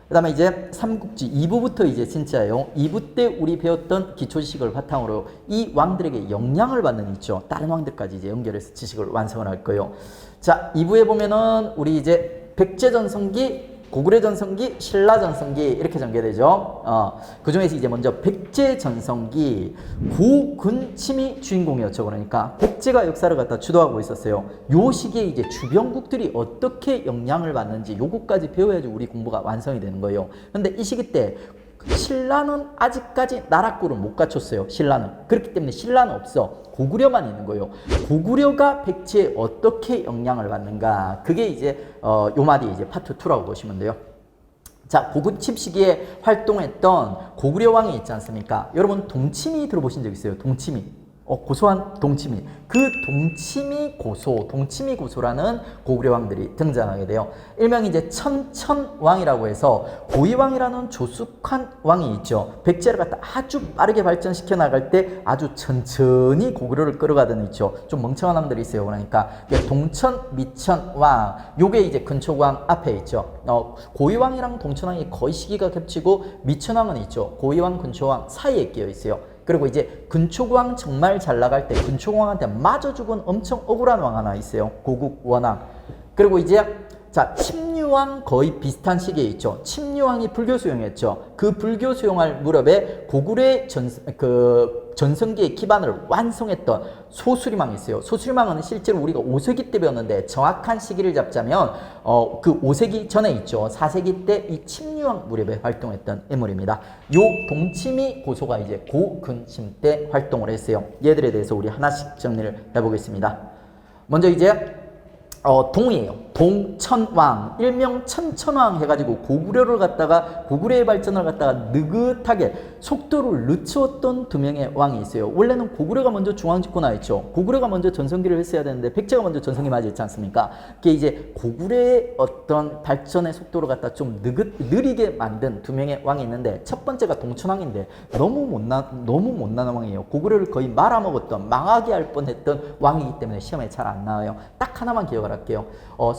그 다음에 이제 삼국지 2부부터 이제 진짜예요. 2부 때 우리 배웠던 기초지식을 바탕으로 이 왕들에게 영향을 받는 있죠. 다른 왕들까지 이제 연결해서 지식을 완성을 할 거예요. 자, 2부에 보면은 우리 이제 백제전성기, 고구려전성기, 신라전성기 이렇게 전개되죠. 그 중에서 이제 먼저 백제전성기 고근침이 주인공이었죠. 그러니까 백제가 역사를 갖다 주도하고 있었어요. 요 시기에 이제 주변국들이 어떻게 영향을 받는지 요것까지 배워야지 우리 공부가 완성이 되는 거예요. 근데 이 시기 때 신라는 아직까지 나라꼴을 못 갖췄어요. 신라는. 그렇기 때문에 신라는 없어. 고구려만 있는 거예요. 고구려가 백제에 어떻게 영향을 받는가. 그게 이제 요 마디 이제 파트 2라고 보시면 돼요. 자, 고구침 시기에 활동했던 고구려 왕이 있지 않습니까? 여러분 동치미 들어보신 적 있어요? 동치미. 고소한 동치미. 그 동치미 고소라는 고구려 왕들이 등장하게 돼요. 일명 이제 천천왕이라고 해서 고이왕이라는 조숙한 왕이 있죠. 백제를 갖다 아주 빠르게 발전시켜 나갈 때 아주 천천히 고구려를 끌어가던 있죠. 좀 멍청한 왕들이 있어요. 그러니까 동천, 미천왕. 요게 이제 근초왕 앞에 있죠. 고이왕이랑 동천왕이 거의 시기가 겹치고 미천왕은 있죠. 고이왕, 근초왕 사이에 끼어 있어요. 그리고 이제 근초고왕 정말 잘 나갈 때 근초고왕한테 맞아 죽은 엄청 억울한 왕 하나 있어요. 고국원왕. 그리고 이제 자, 침류왕 거의 비슷한 시기에 있죠. 침류왕이 불교 수용했죠. 그 불교 수용할 무렵에 고구려의 전성기의 기반을 완성했던 소수림왕이 있어요. 소수림왕은 실제로 우리가 5세기 때 배웠는데 정확한 시기를 잡자면 그 5세기 전에 있죠. 4세기 때 이 침류왕 무렵에 활동했던 인물입니다. 요 동치미 고소가 이제 고근침 때 활동을 했어요. 얘들에 대해서 우리 하나씩 정리를 해보겠습니다. 먼저 이제 동이에요. 동천왕, 일명 천천왕 해가지고 고구려의 발전을 갖다가 느긋하게 속도를 늦추었던 두 명의 왕이 있어요. 원래는 고구려가 먼저 중앙 집권 하였죠. 고구려가 먼저 전성기를 했어야 되는데 백제가 먼저 전성기 맞이했지 않습니까? 그게 이제 고구려의 어떤 발전의 속도를 갖다 좀 느리게 만든 두 명의 왕이 있는데 첫 번째가 동천왕인데 너무 못난 왕이에요. 고구려를 거의 말아먹었던 망하게 할 뻔했던 왕이기 때문에 시험에 잘 안 나와요. 딱 하나만 기억을 할게요.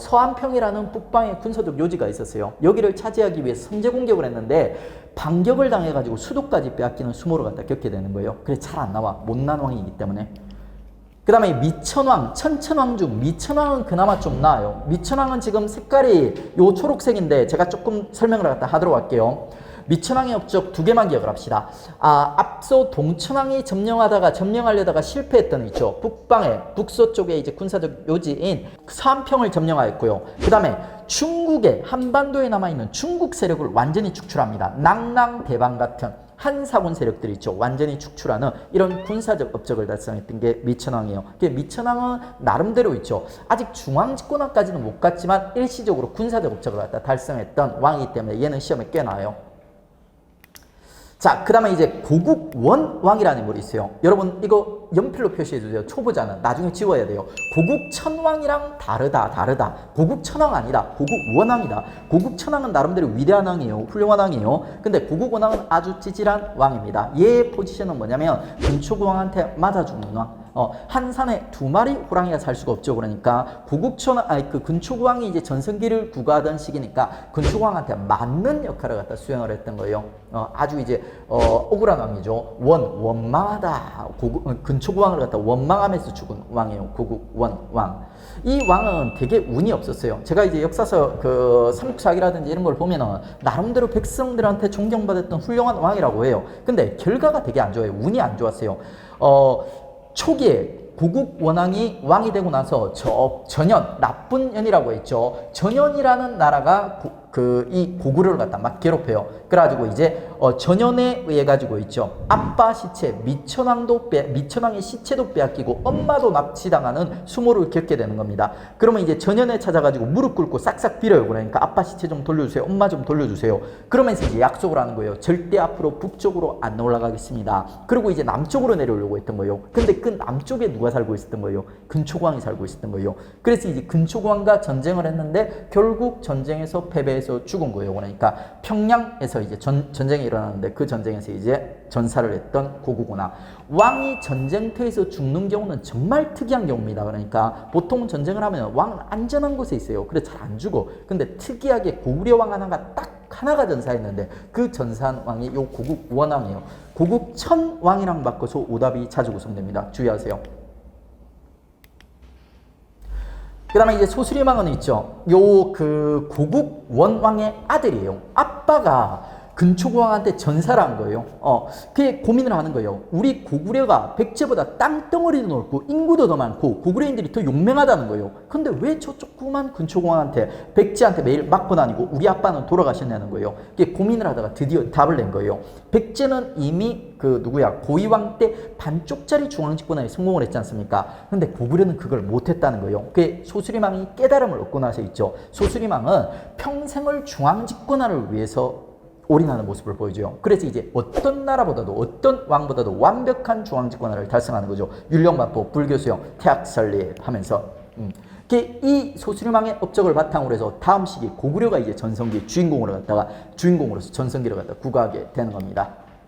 서안평이라는 북방의 군사적 요지가 있었어요. 여기를 차지하기 위해 선제 공격을 했는데 반격을 당해가지고 수도까지 빼앗기는 수모를 갖다 겪게 되는 거예요. 그래서 잘 안 나와. 못난 왕이기 때문에. 그 다음에 미천왕, 천천왕 중 미천왕은 그나마 좀 나아요. 미천왕은 지금 색깔이 요 초록색인데 제가 조금 설명을 갖다 하도록 할게요. 미천왕의 업적 두 개만 기억을 합시다. 앞서 동천왕이 점령하려다가 실패했던 있죠. 북서쪽에 이제 군사적 요지인 서안평을 점령하였고요. 그 다음에 중국의 한반도에 남아있는 중국 세력을 완전히 축출합니다. 낭랑, 대방 같은 한사군 세력들이 있죠. 완전히 축출하는 이런 군사적 업적을 달성했던 게 미천왕이에요. 미천왕은 나름대로 있죠. 아직 중앙집권왕까지는 못 갔지만 일시적으로 군사적 업적을 갖다 달성했던 왕이기 때문에 얘는 시험에 꽤 나와요. 자, 그 다음에 이제 고국원왕이라는 인물이 있어요. 여러분 이거 연필로 표시해 주세요. 초보자는 나중에 지워야 돼요. 고국천왕이랑 다르다. 고국천왕 아니다. 고국원왕이다. 고국천왕은 나름대로 위대한 왕이에요. 훌륭한 왕이에요. 근데 고국원왕은 아주 찌질한 왕입니다. 얘의 포지션은 뭐냐면 근초고왕한테 맞아 죽는 왕. 한 산에 두 마리 호랑이가 살 수가 없죠. 그러니까 근초고왕이 이제 전성기를 구가하던 시기니까 근초고왕한테 맞는 역할을 갖다 수행을 했던 거예요. 아주 이제 억울한 왕이죠. 원망하다. 근초고왕을 갖다 원망하면서 죽은 왕이에요. 고국원왕. 이 왕은 되게 운이 없었어요. 제가 이제 역사서 삼국사기라든지 이런 걸 보면은 나름대로 백성들한테 존경받았던 훌륭한 왕이라고 해요. 근데 결과가 되게 안 좋아요. 운이 안 좋았어요. 초기에 고국원왕이 왕이 되고 나서 전현, 나쁜 년이라고 했죠. 전현이라는 나라가 이 고구려를 갖다 막 괴롭혀요. 그래가지고 이제 전현에 의해 가지고 있죠. 아빠 시체, 미천왕의 시체도 빼앗기고 엄마도 납치당하는 수모를 겪게 되는 겁니다. 그러면 이제 전현에 찾아가지고 무릎 꿇고 싹싹 빌어요. 그러니까 아빠 시체 좀 돌려주세요. 엄마 좀 돌려주세요. 그러면서 이제 약속을 하는 거예요. 절대 앞으로 북쪽으로 안 올라가겠습니다. 그리고 이제 남쪽으로 내려오려고 했던 거예요. 근데 그 남쪽에 누가 살고 있었던 거예요? 근초고왕이 살고 있었던 거예요. 그래서 이제 근초고왕과 전쟁을 했는데 결국 전쟁에서 패배해서 죽은 거예요. 그러니까 평양에서 이제 전쟁이 일어나는데 그 전쟁에서 이제 전사를 했던 고국원왕. 왕이 전쟁터에서 죽는 경우는 정말 특이한 경우입니다. 그러니까 보통 전쟁을 하면 왕은 안전한 곳에 있어요. 그래서 잘 안 죽어. 근데 특이하게 고구려 왕 하나가 딱 하나가 전사했는데 그 전사한 왕이 요 고국 원왕이에요. 고국 천왕이랑 바꿔서 오답이 자주 구성됩니다. 주의하세요. 그 다음에 이제 소수리망은 있죠. 요 그 고국 원왕의 아들이에요. 아빠가 근초고왕한테 전사를 한 거예요. 그게 고민을 하는 거예요. 우리 고구려가 백제보다 땅덩어리도 넓고 인구도 더 많고 고구려인들이 더 용맹하다는 거예요. 근데 왜 저 조그만 근초고왕한테 백제한테 매일 맞고 다니고 우리 아빠는 돌아가셨냐는 거예요. 그게 고민을 하다가 드디어 답을 낸 거예요. 백제는 이미 그 누구야 고이왕 때 반쪽짜리 중앙집권에 성공을 했지 않습니까? 근데 고구려는 그걸 못했다는 거예요. 그게 소수리망이 깨달음을 얻고 나서 있죠. 소수리망은 평생을 중앙집권화를 위해서 올인하는 모습을 보여줘요. 그래서 이제 어떤 나라보다도 어떤 왕보다도 완벽한 중앙집권화를 달성하는 거죠. 율령반포, 불교수용, 태학 설립하면서 이 소수리망의 업적을 바탕으로 해서 다음 시기 고구려가 이제 전성기 주인공으로서 전성기를 갖다 구가하게 되는 겁니다.